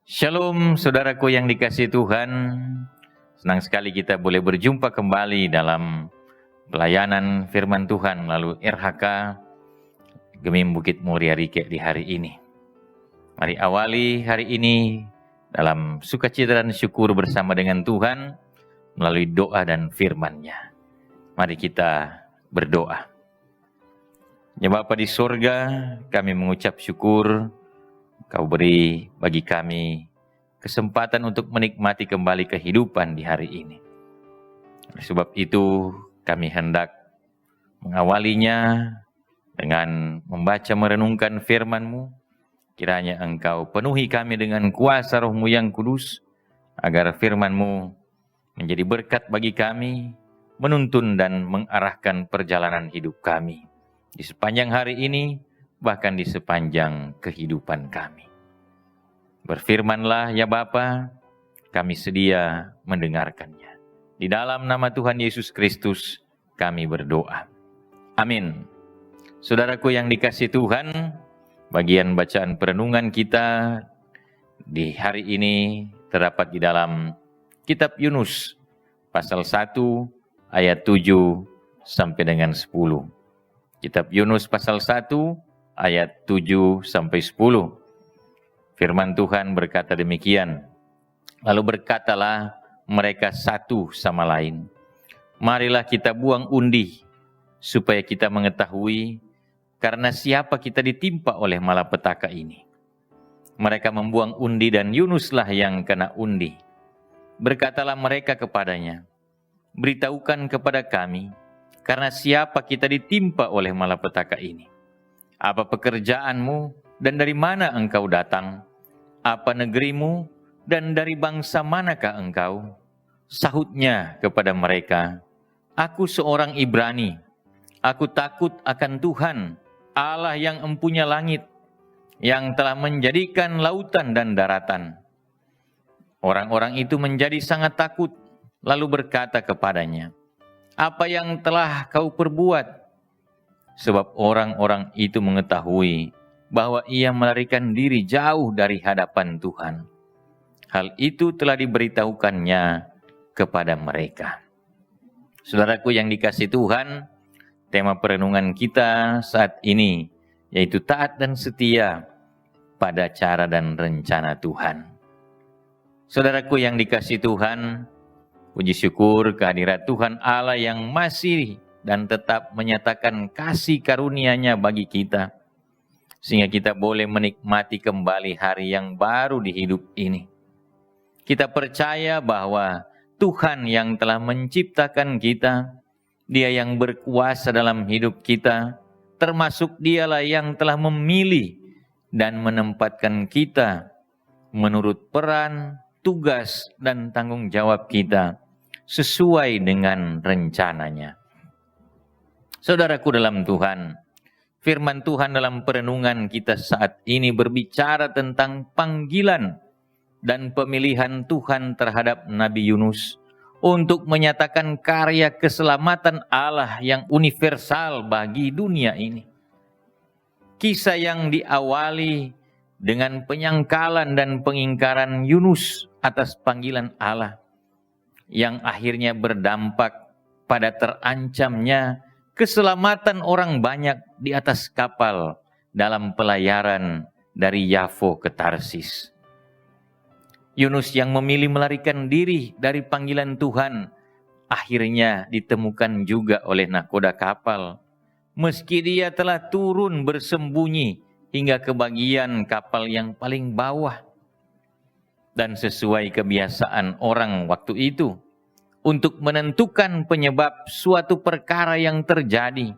Shalom saudaraku yang dikasihi Tuhan. Senang sekali kita boleh berjumpa kembali dalam pelayanan firman Tuhan melalui RHK Gemim Bukit Muria Rike di hari ini. Mari awali hari ini dalam sukacita dan syukur bersama dengan Tuhan melalui doa dan firman-Nya. Mari kita berdoa. Ya Bapa di sorga, kami mengucap syukur Kau beri bagi kami kesempatan untuk menikmati kembali kehidupan di hari ini. Oleh sebab itu, kami hendak mengawalinya dengan membaca merenungkan firman-Mu. Kiranya Engkau penuhi kami dengan kuasa Roh-Mu yang kudus, agar firman-Mu menjadi berkat bagi kami, menuntun dan mengarahkan perjalanan hidup kami di sepanjang hari ini, bahkan di sepanjang kehidupan kami. Berfirmanlah ya Bapa, kami sedia mendengarkannya. Di dalam nama Tuhan Yesus Kristus kami berdoa. Amin. Saudaraku yang dikasihi Tuhan, bagian bacaan perenungan kita di hari ini terdapat di dalam kitab Yunus pasal 1 ayat 7 sampai dengan 10. Kitab Yunus pasal 1 ayat 7 sampai 10. Firman Tuhan berkata demikian, lalu berkatalah mereka satu sama lain, marilah kita buang undi, supaya kita mengetahui karena siapa kita ditimpa oleh malapetaka ini. Mereka membuang undi dan Yunuslah yang kena undi. Berkatalah mereka kepadanya, beritahukan kepada kami, karena siapa kita ditimpa oleh malapetaka ini. Apa pekerjaanmu? Dan dari mana engkau datang? Apa negerimu? Dan dari bangsa manakah engkau? Sahutnya kepada mereka, aku seorang Ibrani. Aku takut akan Tuhan, Allah yang empunya langit, yang telah menjadikan lautan dan daratan. Orang-orang itu menjadi sangat takut, lalu berkata kepadanya, apa yang telah kau perbuat? Sebab orang-orang itu mengetahui bahwa ia melarikan diri jauh dari hadapan Tuhan. Hal itu telah diberitahukannya kepada mereka. Saudaraku yang dikasihi Tuhan, tema perenungan kita saat ini yaitu taat dan setia pada cara dan rencana Tuhan. Saudaraku yang dikasihi Tuhan, puji syukur kehadirat Tuhan Allah yang masih dan tetap menyatakan kasih karunia-Nya bagi kita, sehingga kita boleh menikmati kembali hari yang baru di hidup ini. Kita percaya bahwa Tuhan yang telah menciptakan kita, Dia yang berkuasa dalam hidup kita, termasuk Dialah yang telah memilih dan menempatkan kita menurut peran, tugas, dan tanggung jawab kita sesuai dengan rencananya. Saudaraku dalam Tuhan, firman Tuhan dalam perenungan kita saat ini berbicara tentang panggilan dan pemilihan Tuhan terhadap Nabi Yunus untuk menyatakan karya keselamatan Allah yang universal bagi dunia ini. Kisah yang diawali dengan penyangkalan dan pengingkaran Yunus atas panggilan Allah, yang akhirnya berdampak pada terancamnya keselamatan orang banyak di atas kapal dalam pelayaran dari Yafo ke Tarsis. Yunus yang memilih melarikan diri dari panggilan Tuhan akhirnya ditemukan juga oleh nahkoda kapal, meski dia telah turun bersembunyi hingga ke bagian kapal yang paling bawah. Dan sesuai kebiasaan orang waktu itu, untuk menentukan penyebab suatu perkara yang terjadi,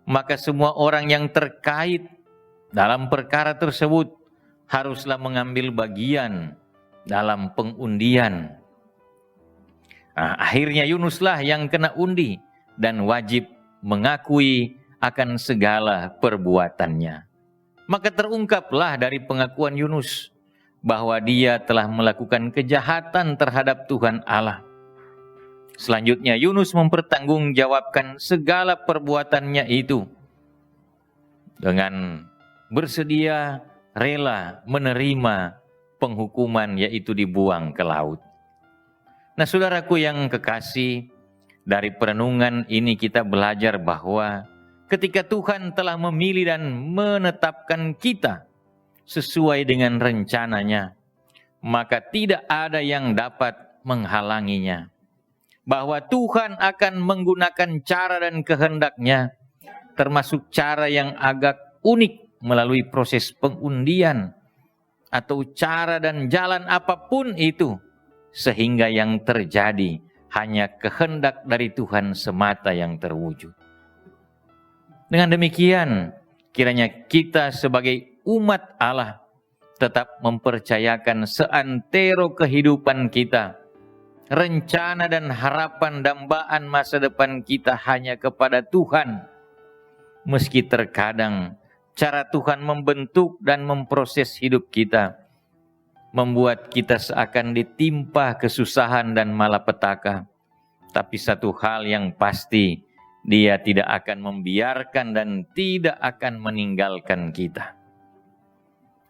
maka semua orang yang terkait dalam perkara tersebut haruslah mengambil bagian dalam pengundian. Akhirnya Yunuslah yang kena undi dan wajib mengakui akan segala perbuatannya. Maka terungkaplah dari pengakuan Yunus bahwa dia telah melakukan kejahatan terhadap Tuhan Allah. Selanjutnya Yunus mempertanggungjawabkan segala perbuatannya itu dengan bersedia rela menerima penghukuman, yaitu dibuang ke laut. Nah, saudaraku yang kekasih, dari perenungan ini kita belajar bahwa ketika Tuhan telah memilih dan menetapkan kita sesuai dengan rencananya, maka tidak ada yang dapat menghalanginya. Bahwa Tuhan akan menggunakan cara dan kehendaknya, termasuk cara yang agak unik melalui proses pengundian, atau cara dan jalan apapun itu, sehingga yang terjadi hanya kehendak dari Tuhan semata yang terwujud. Dengan demikian, kiranya kita sebagai umat Allah tetap mempercayakan seantero kehidupan kita, rencana dan harapan dambaan masa depan kita hanya kepada Tuhan. Meski terkadang cara Tuhan membentuk dan memproses hidup kita membuat kita seakan ditimpa kesusahan dan malapetaka. Tapi satu hal yang pasti, Dia tidak akan membiarkan dan tidak akan meninggalkan kita.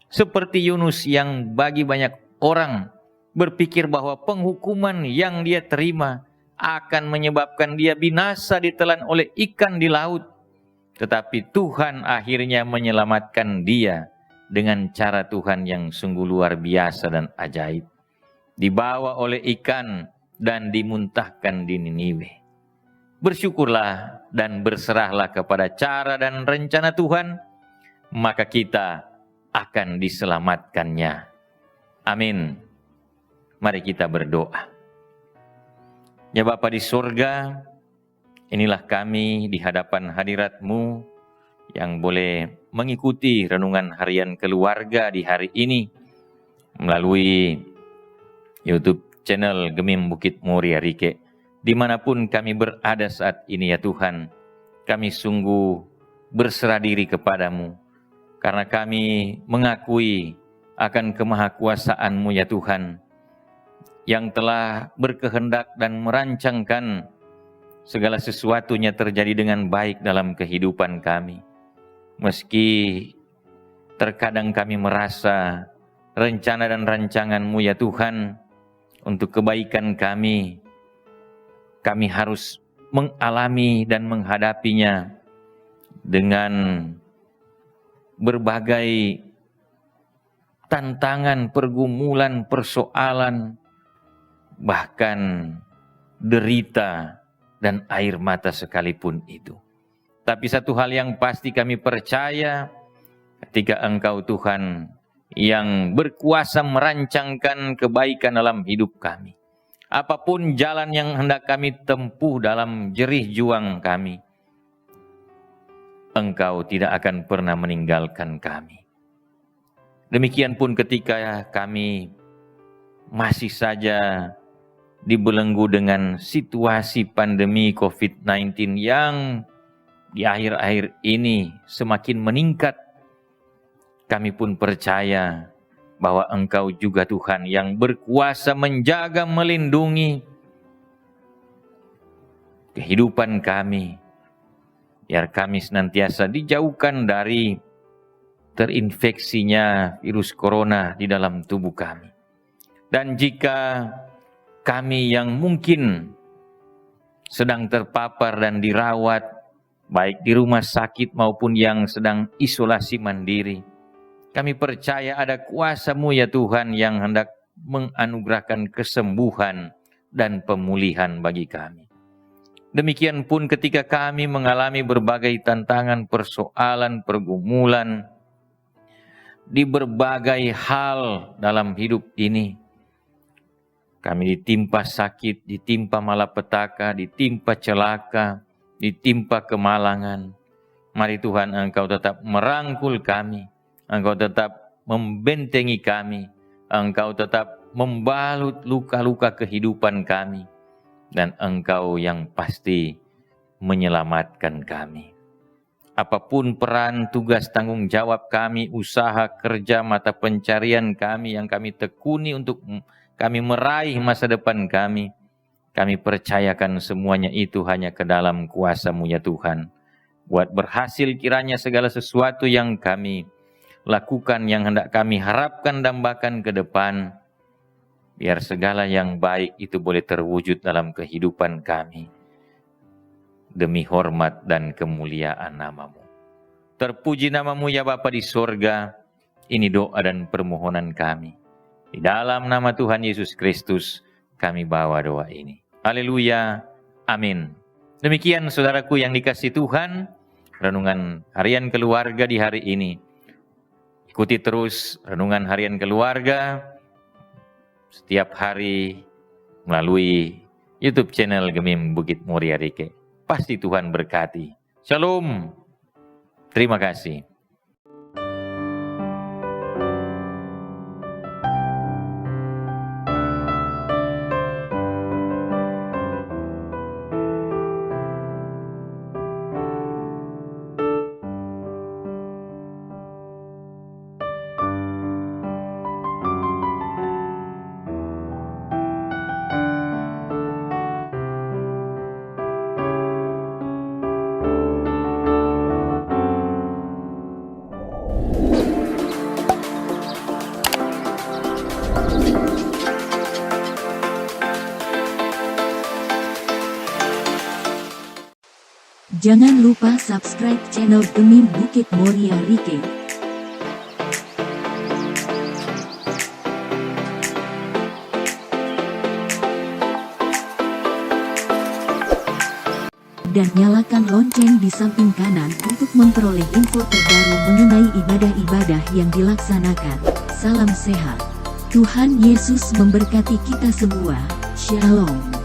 Seperti Yunus yang bagi banyak orang berpikir bahwa penghukuman yang dia terima akan menyebabkan dia binasa ditelan oleh ikan di laut. Tetapi Tuhan akhirnya menyelamatkan dia dengan cara Tuhan yang sungguh luar biasa dan ajaib. Dibawa oleh ikan dan dimuntahkan di Niniwe. Bersyukurlah dan berserahlah kepada cara dan rencana Tuhan, maka kita akan diselamatkannya. Amin. Mari kita berdoa. Ya Bapa di surga, inilah kami di hadapan hadirat-Mu yang boleh mengikuti renungan harian keluarga di hari ini melalui YouTube channel Gemim Bukit Muria Rike. Dimanapun kami berada saat ini ya Tuhan, kami sungguh berserah diri kepadamu, karena kami mengakui akan kemahakuasaan-Mu ya Tuhan, yang telah berkehendak dan merancangkan segala sesuatunya terjadi dengan baik dalam kehidupan kami. Meski terkadang kami merasa rencana dan rancangan-Mu ya Tuhan untuk kebaikan kami harus mengalami dan menghadapinya dengan berbagai tantangan, pergumulan, persoalan, bahkan derita dan air mata sekalipun itu. Tapi satu hal yang pasti kami percaya, ketika Engkau Tuhan yang berkuasa merancangkan kebaikan dalam hidup kami, apapun jalan yang hendak kami tempuh dalam jerih juang kami, Engkau tidak akan pernah meninggalkan kami. Demikian pun ketika kami masih saja dibelenggu dengan situasi pandemi COVID-19 yang di akhir-akhir ini semakin meningkat, kami pun percaya bahwa Engkau juga Tuhan yang berkuasa menjaga, melindungi kehidupan kami, biar kami senantiasa dijauhkan dari terinfeksinya virus corona di dalam tubuh kami. Dan jika kami yang mungkin sedang terpapar dan dirawat, baik di rumah sakit maupun yang sedang isolasi mandiri, kami percaya ada kuasa-Mu ya Tuhan yang hendak menganugerahkan kesembuhan dan pemulihan bagi kami. Demikian pun ketika kami mengalami berbagai tantangan, persoalan, pergumulan, di berbagai hal dalam hidup ini, kami ditimpa sakit, ditimpa malapetaka, ditimpa celaka, ditimpa kemalangan. Mari Tuhan Engkau tetap merangkul kami, Engkau tetap membentengi kami, Engkau tetap membalut luka-luka kehidupan kami, dan Engkau yang pasti menyelamatkan kami. Apapun peran, tugas, tanggung jawab kami, usaha, kerja, mata pencarian kami yang kami tekuni untuk kami meraih masa depan kami percayakan semuanya itu hanya ke dalam kuasa-Mu ya Tuhan. Buat berhasil kiranya segala sesuatu yang kami lakukan, yang hendak kami harapkan dambakan ke depan. Biar segala yang baik itu boleh terwujud dalam kehidupan kami. Demi hormat dan kemuliaan nama-Mu. Terpuji nama-Mu ya Bapa di sorga. Ini doa dan permohonan kami. Di dalam nama Tuhan Yesus Kristus kami bawa doa ini. Haleluya. Amin. Demikian saudaraku yang dikasihi Tuhan, renungan harian keluarga di hari ini. Ikuti terus renungan harian keluarga setiap hari melalui YouTube channel Gemim Bukit Muria Rike. Pasti Tuhan berkati. Shalom. Terima kasih. Jangan lupa subscribe channel Gemim Bukit Muria Rike. Dan nyalakan lonceng di samping kanan untuk memperoleh info terbaru mengenai ibadah-ibadah yang dilaksanakan. Salam sehat. Tuhan Yesus memberkati kita semua. Shalom.